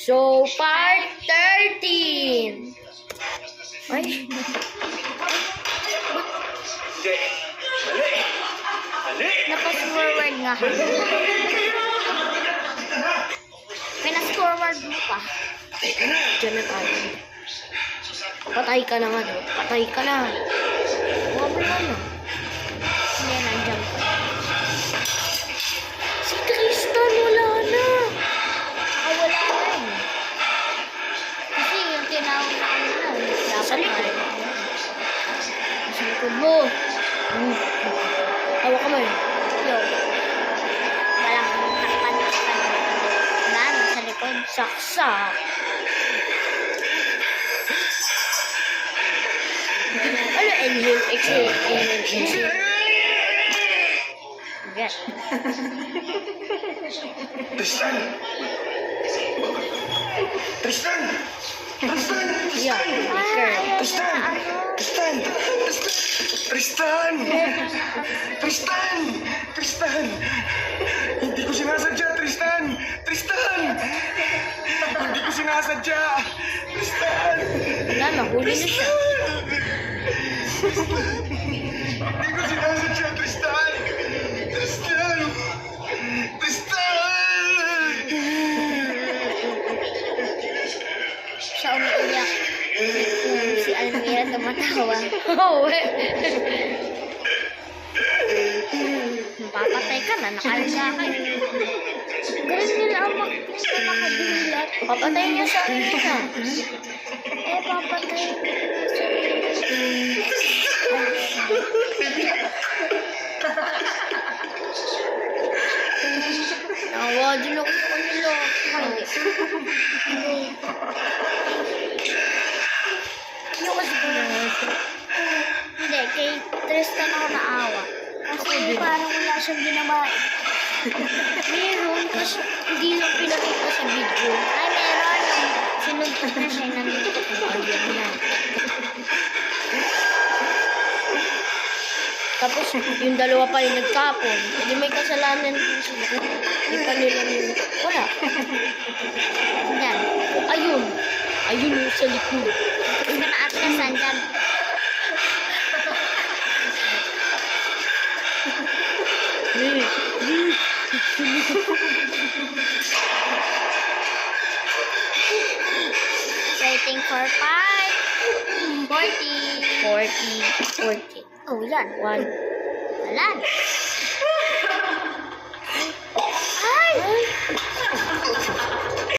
So, part 13. Ay. Napas-forward nga. Pinas-forward mo pa. Diyan na tayo. Patay ka na nga. Patay ka na. Huwag mo na. Hindi, nandiyan pa. Si Tristan, wala na. Wala na eh. Kasi yung tinawag na ano na. Sa likod. Sa likod mo. Hawak ka mo yun. Yo. Walang takpan-takpan. Dami sa likod. Saksak. Ano? Inhale, exhale, inhale, exhale. Yes. Tristan! Tristan! Tristan! Yeah. Tristan! Tristan! Tristan! Tristan! Tristan! Hindi ko sinasadya, Tristan! Tristan! Hindi ko sinasadya! Tristan! Wala, nahuli na siya. Hindi ko sinasadya, Tristan! Tristan! Tristan! Siya umiiyak. Si Almira tumatawa. Oh, mapapatay ka na, nakalga ka. Ganun nila ang nakadilat. Papatay niya sa Almira. Papatay niya sa Nawa, din ako sa kanila. Hindi ko siguro. Hindi, kay Tristan ako naawa. Kasi parang wala siyang ginawa. Meron, kasi hindi lang pinakita sa video. Ay, meron. Sinunod na siya nandito kung audio na. Tapos, yung dalawa pa yung nagkapon. Hindi may kasalanan din sila. Hindi pa nila yung... Wala. Yan. Ayun. Ayun yung sa likod. Hindi ka na-atrasan dyan. Waiting for part 40. 40. Oh, yan. 1. Wala.